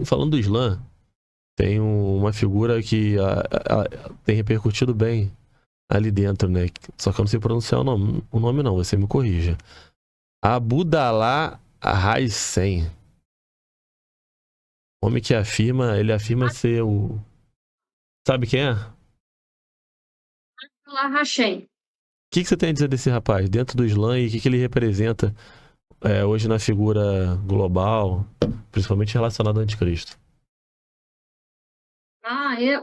Falando do Islã, tem uma figura que tem repercutido bem ali dentro, né? Só que eu não sei pronunciar o nome não, você me corrija. Abdallah Hussein. Homem que ele afirma ser o... Sabe quem é? O Lá, Hashem. que você tem a dizer desse rapaz dentro do Islã e o que ele representa hoje na figura global, principalmente relacionado ao anticristo?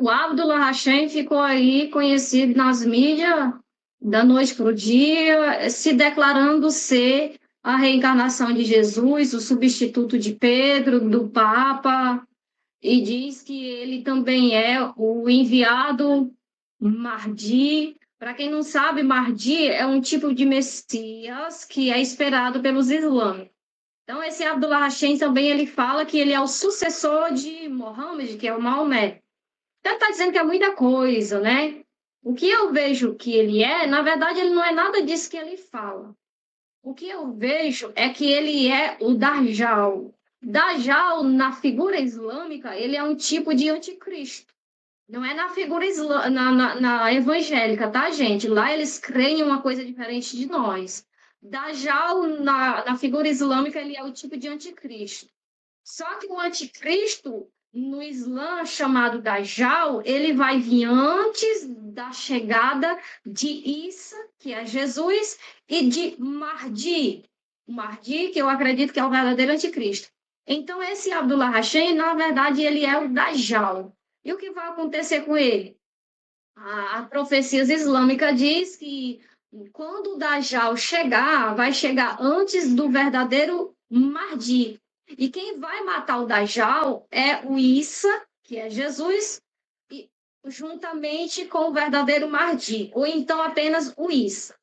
O Abdullah Hashem ficou aí conhecido nas mídias da noite para o dia, se declarando ser a reencarnação de Jesus, o substituto de Pedro, do Papa, e diz que ele também é o enviado Mahdi. Para quem não sabe, Mahdi é um tipo de Messias que é esperado pelos islâmicos. Então, esse Abdullah Hashem também ele fala que ele é o sucessor de Mohammed, que é o Maomé. Então, está dizendo que é muita coisa, né? O que eu vejo que ele é, na verdade, ele não é nada disso que ele fala. O que eu vejo é que ele é o Dajjal. Dajjal, na figura islâmica, ele é um tipo de anticristo. Não é na figura na evangélica, tá, gente? Lá eles creem em uma coisa diferente de nós. Dajjal, na figura islâmica, ele é o tipo de anticristo. Só que o anticristo, no Islã, chamado Dajjal, ele vai vir antes da chegada de Isa, que é Jesus, e de Mahdi. O Mahdi, que eu acredito que é o verdadeiro anticristo. Então, esse Abdullah Hashem, na verdade, ele é o Dajjal. E o que vai acontecer com ele? A profecia islâmica diz que quando o Dajjal chegar, vai chegar antes do verdadeiro Mahdi. E quem vai matar o Dajjal é o Isa, que é Jesus, e, juntamente com o verdadeiro Mahdi, ou então apenas o Isa.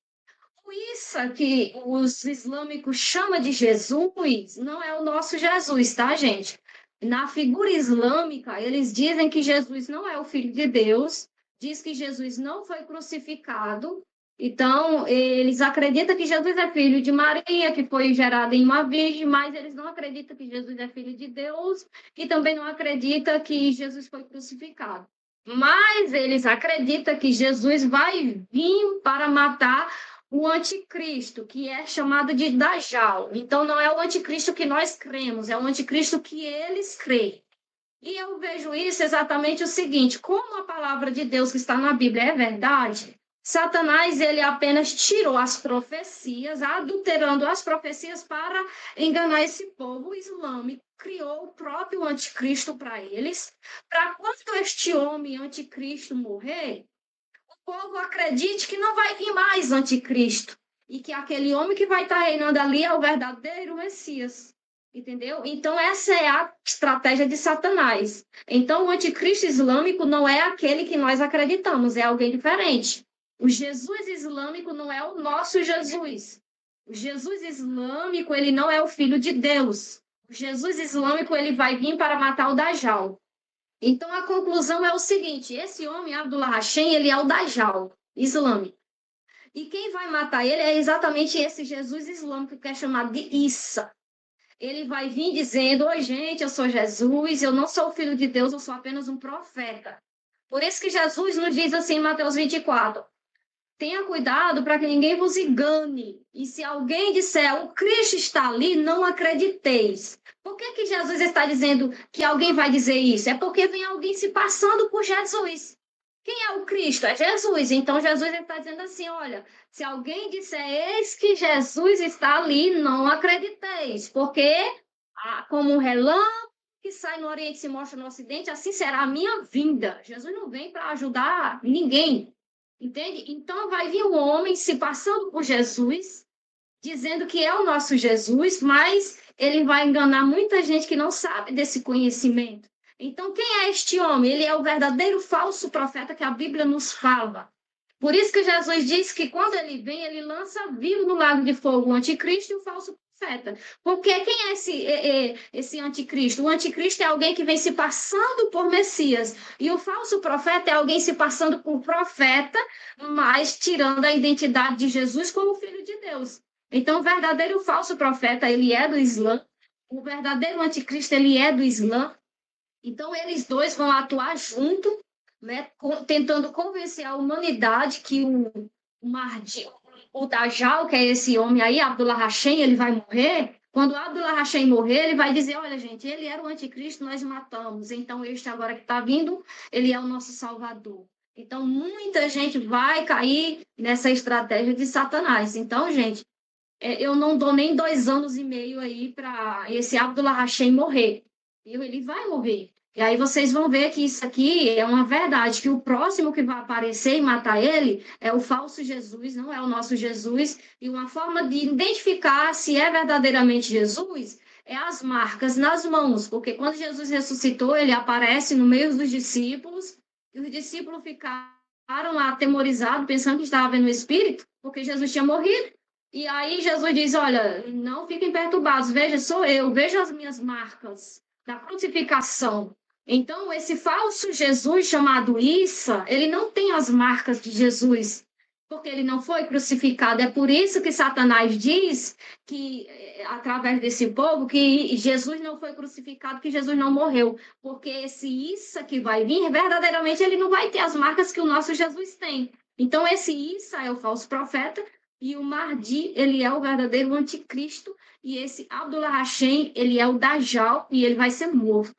O Isa, que os islâmicos chamam de Jesus, não é o nosso Jesus, tá, gente? Na figura islâmica, eles dizem que Jesus não é o Filho de Deus, diz que Jesus não foi crucificado. Então, eles acreditam que Jesus é filho de Maria, que foi gerado em uma virgem, mas eles não acreditam que Jesus é filho de Deus e também não acreditam que Jesus foi crucificado. Mas eles acreditam que Jesus vai vir para matar o anticristo, que é chamado de Dajjal. Então, não é o anticristo que nós cremos, é o anticristo que eles creem. E eu vejo isso exatamente o seguinte: como a palavra de Deus que está na Bíblia é verdade, Satanás ele apenas tirou as profecias, adulterando as profecias para enganar esse povo islâmico, criou o próprio anticristo para eles, para quando este homem anticristo morrer, povo acredite que não vai vir mais anticristo e que aquele homem que vai estar reinando ali é o verdadeiro Messias. Entendeu? Então, essa é a estratégia de Satanás. Então, o anticristo islâmico não é aquele que nós acreditamos, é alguém diferente. O Jesus islâmico não é o nosso Jesus. O Jesus islâmico, ele não é o filho de Deus. O Jesus islâmico, ele vai vir para matar o Dajjal. Então, a conclusão é o seguinte: esse homem, Abdullah Hashem, ele é o Dajjal islâmico. E quem vai matar ele é exatamente esse Jesus islâmico que é chamado de Issa. Ele vai vir dizendo: oi, gente, eu sou Jesus, eu não sou o filho de Deus, eu sou apenas um profeta. Por isso que Jesus nos diz assim em Mateus 24: tenha cuidado para que ninguém vos engane. E se alguém disser o Cristo está ali, não acrediteis. Por que, que Jesus está dizendo que alguém vai dizer isso? É porque vem alguém se passando por Jesus. Quem é o Cristo? É Jesus. Então Jesus está dizendo assim: olha, se alguém disser eis que Jesus está ali, não acrediteis. Porque como um relâmpago que sai no Oriente e se mostra no Ocidente, assim será a minha vinda. Jesus não vem para ajudar ninguém. Entende? Então vai vir um homem se passando por Jesus, dizendo que é o nosso Jesus, mas ele vai enganar muita gente que não sabe desse conhecimento. Então, quem é este homem? Ele é o verdadeiro falso profeta que a Bíblia nos fala. Por isso que Jesus diz que quando ele vem, ele lança vivo no lago de fogo o anticristo e o falso profeta. Porque quem é esse anticristo? O anticristo é alguém que vem se passando por Messias. E o falso profeta é alguém se passando por profeta, mas tirando a identidade de Jesus como filho de Deus. Então, o verdadeiro falso profeta, ele é do Islã. o verdadeiro anticristo, ele é do Islã. Então, eles dois vão atuar junto, né, tentando convencer a humanidade que o Mahdi, o Dajjal, que é esse homem aí, Abdullah Hashem, ele vai morrer. Quando Abdullah Hashem morrer, ele vai dizer, olha, gente, ele era o anticristo, nós matamos. Então, este agora que está vindo, ele é o nosso salvador. Então, muita gente vai cair nessa estratégia de Satanás. Então, gente, eu não dou nem 2 anos e meio aí para esse Abdullah Hashem morrer. Ele vai morrer. E aí vocês vão ver que isso aqui é uma verdade, que o próximo que vai aparecer e matar ele é o falso Jesus, não é o nosso Jesus. E uma forma de identificar se é verdadeiramente Jesus é as marcas nas mãos, porque quando Jesus ressuscitou, ele aparece no meio dos discípulos, e os discípulos ficaram atemorizados, pensando que estava vendo o Espírito, porque Jesus tinha morrido. E aí Jesus diz, olha, não fiquem perturbados, veja, sou eu, veja as minhas marcas da crucificação. Então, esse falso Jesus chamado Issa, ele não tem as marcas de Jesus, porque ele não foi crucificado. É por isso que Satanás diz que, através desse povo, que Jesus não foi crucificado, que Jesus não morreu. Porque esse Issa que vai vir, verdadeiramente, ele não vai ter as marcas que o nosso Jesus tem. Então, esse Issa é o falso profeta, e o Mahdi, ele é o verdadeiro anticristo, e esse Abdullah Hashem, ele é o Dajjal, e ele vai ser morto.